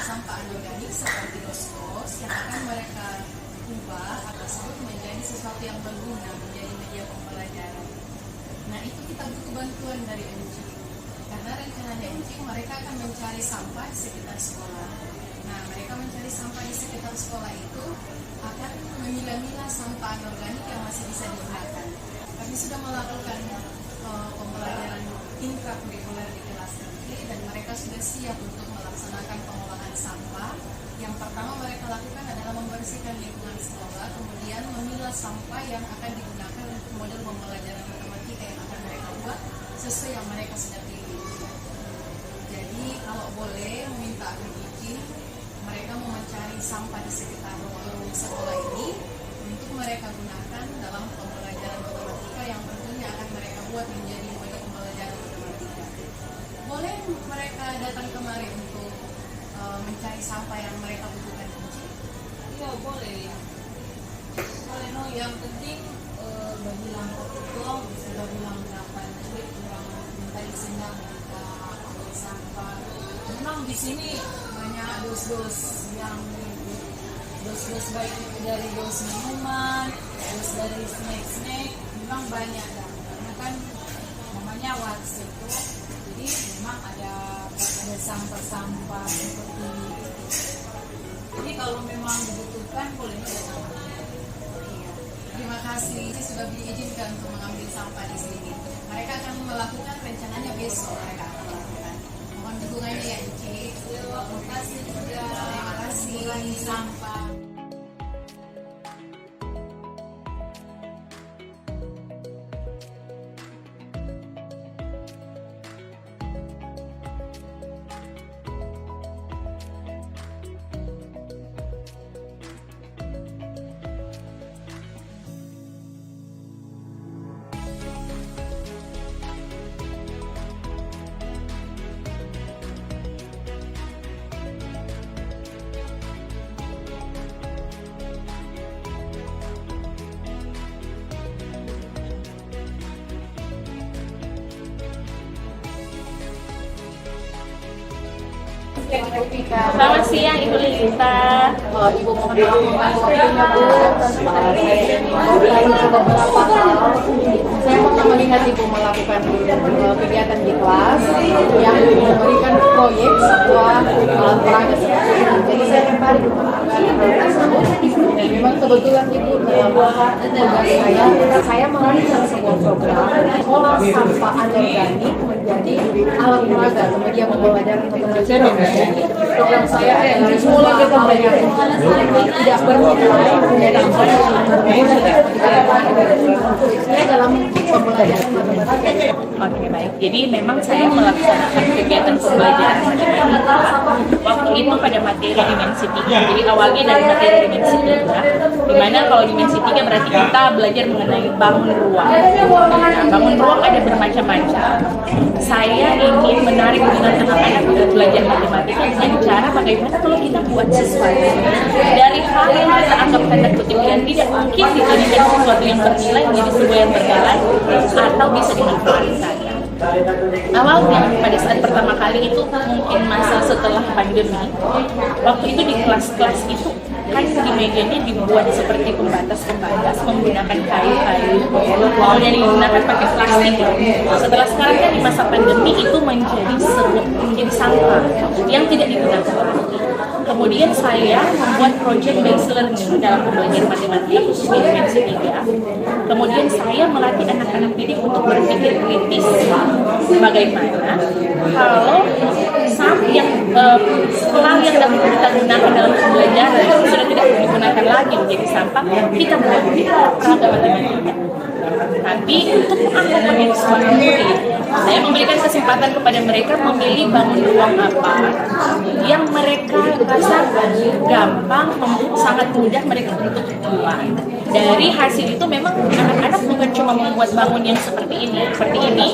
sampah anorganik seperti dos-dos yang akan mereka ubah atau sebut menjadi sesuatu yang berguna, menjadi media pembelajaran. Nah, itu kita butuh bantuan dari NGO. Karena rencananya NGO mereka akan mencari sampah di sekitar sekolah. Nah, mereka mencari sampah di sekitar sekolah itu akan memilah-milah sampah anorganik yang masih bisa digunakan. Kami sudah melakukan pembelajaran intrakurikuler di kelas negeri dan mereka sudah siap untuk melaksanakan pengolahan sampah. Yang pertama mereka lakukan adalah membersihkan lingkungan sekolah, kemudian memilah sampah yang akan digunakan untuk model pembelajaran matematika yang akan mereka buat sesuai yang mereka sudah pilih. Jadi kalau boleh meminta izin, mereka mau mencari sampah di sekitar lorong sekolah ini untuk mereka gunakan dalam pembelajaran matematika yang tentunya akan mereka buat menjadi model pembelajaran matematika. Boleh mereka datang kemari untuk mencari sampah yang mereka butuhkan kunci? Iya boleh. Boleh no, yang penting bagi langkah itu sudah bilang berapa nanti kurang minta isinya kita ambil sampah. Memang di sini banyak dos-dos yang dos-dos baik itu dari dos minuman, dos dari snack-snack, memang banyak dah. Karena kan namanya WhatsApp itu, jadi memang ada sampah-sampah seperti ini. Jadi kalau memang dibutuhkan boleh datang. Iya. Terima kasih sudah diizinkan untuk mengambil sampah di sini. Mereka akan melakukan rencananya besok mereka akan melakukan. Mohon dukungannya ya, Cik. Terima kasih juga. Terima kasih. Sampah. Selamat siang Ibu Lita. Ibu mohon maaf waktunya Bu. Saya pernah melihat Ibu melakukan kegiatan di kelas yang memberikan proyek sebuah alat peraga seperti ini. Jadi saya tertarik untuk melakukan hal tersebut. Dan memang kebetulan Ibu dalam tugas saya merancang sebuah program olah sampah anorganik menjadi alat peraga media pembelajaran matematika. Program saya adalah mulai kita belajar tidak bernilai menjadi saya dalam pembelajaran matematika. Oke baik. Jadi memang saya melaksanakan kegiatan pembelajaran matematika waktu itu pada materi dimensi 3. Jadi awalnya dari materi dimensi 3, dimana kalau dimensi 3 berarti kita belajar mengenai bangun ruang. Nah, bangun ruang ada bermacam-macam. Saya ingin menarik minat anak-anak untuk belajar matematika dengan cara bagaimana kalau kita buat sesuatu dari hal yang kita anggap tanda kutip yang tidak mungkin dijadikan sesuatu yang bernilai menjadi sebuah yang berjalan atau bisa dimanfaatkan. Awalnya pada saat pertama kali itu mungkin masa setelah pandemi, waktu itu di kelas-kelas itu kan di mejanya dibuat seperti pembatas-pembatas menggunakan kayu-kayu, kemudian digunakan pakai plastik. Setelah sekarang kan di masa pandemi itu menjadi sampah yang tidak digunakan lagi. Kemudian saya membuat project based learning dalam pembelajaran matematika khusus di dimensi 3. Kemudian saya melatih anak-anak didik untuk berpikir kritis. Bagaimana kalau hal yang dapat kita gunakan dalam pembelajaran itu sudah tidak digunakan lagi menjadi sampah, kita buat peraga matematika. Tapi untuk mengakomodir semua murid, saya memberikan kesempatan kepada mereka memilih bangun ruang apa yang mereka rasa gampang, sangat mudah mereka untuk buat. Dari hasil itu memang anak-anak bukan cuma membuat bangun yang seperti ini.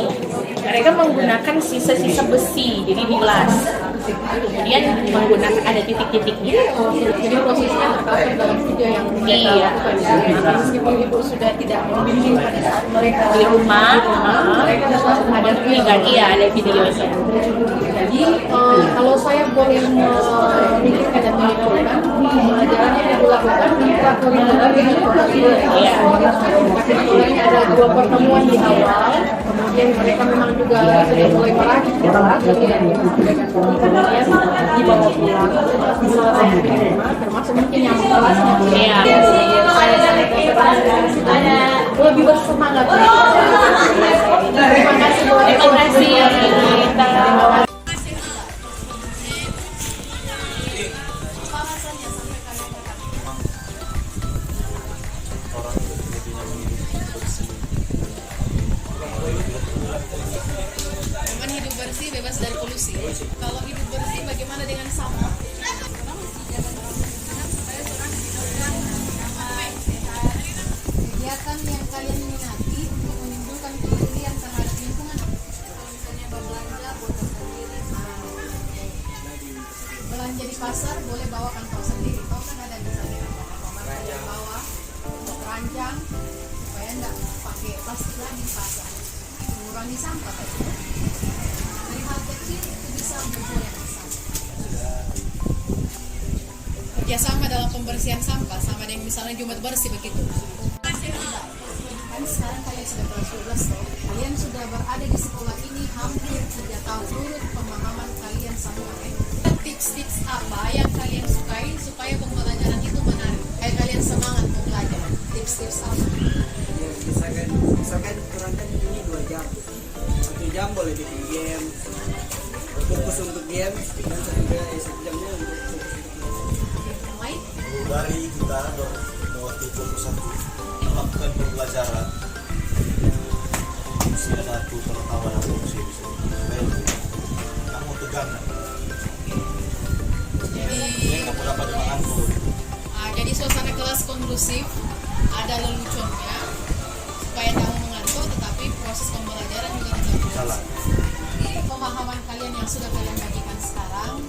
Mereka menggunakan sisa-sisa besi, jadi dilas. Kemudian menggunakan ada titik-titiknya. Jadi prosesnya tercover dalam video yang mereka lakukan. Meskipun Ibu sudah tidak membimbing pada saat mereka di rumah, mereka tetap ada videonya. Jadi kalau saya boleh memikirkan dan menyimpulkan pembelajarannya yang dilakukan di kurikulum dengan prosedur. Iya. Kebetulannya ada 2 pertemuan di awal, kemudian mereka memang juga sudah mulai meracik kemudian dibawa pulang selesai di rumah, termasuk mungkin yang kelasnya. Iya. Lebih bersemangat. Terima kasih buat Terima kasih ya kita. Aman hidup bersih, bebas dari polusi. Kalau hidup bersih, bagaimana dengan sampah? Kegiatan yang kalian minati untuk menimbulkan kepedulian terhadap lingkungan. Kalau misalnya berbelanja, buat sendiri. Belanja di pasar boleh bawa kantong sendiri. Kau kan ada misalnya kantong bawa untuk ranjang supaya enggak pakai plastik lagi di pasar. Mengurangi sampah tadi. Dari hal kecil itu bisa berbuah yang besar. Kerjasama dalam pembersihan sampah sama dengan misalnya Jumat bersih begitu. Kan sekarang kalian sudah kelas 12 toh. Kalian sudah berada di sekolah ini hampir 3 tahun. Menurut pemahaman kalian semua tips-tips apa yang kalian sukai supaya pembelajaran itu menarik? Kayak kalian semangat mau belajar. Tips-tips apa? Misalkan kurang kan ini 2 jam, 1 jam boleh bikin game, fokus untuk game, dan 1 jamnya untuk fokus Yang lain? Dari kita waktu itu satu melakukan pembelajaran fungsi ada tutor atau ada fungsi bisa kamu tegang Jadi, kamu dapat mengatur jadi suasana kelas kondusif, ada leluconnya supaya kamu mengantuk, tetapi proses pembelajaran juga tidak salah Pemahaman kalian yang sudah kalian bagikan sekarang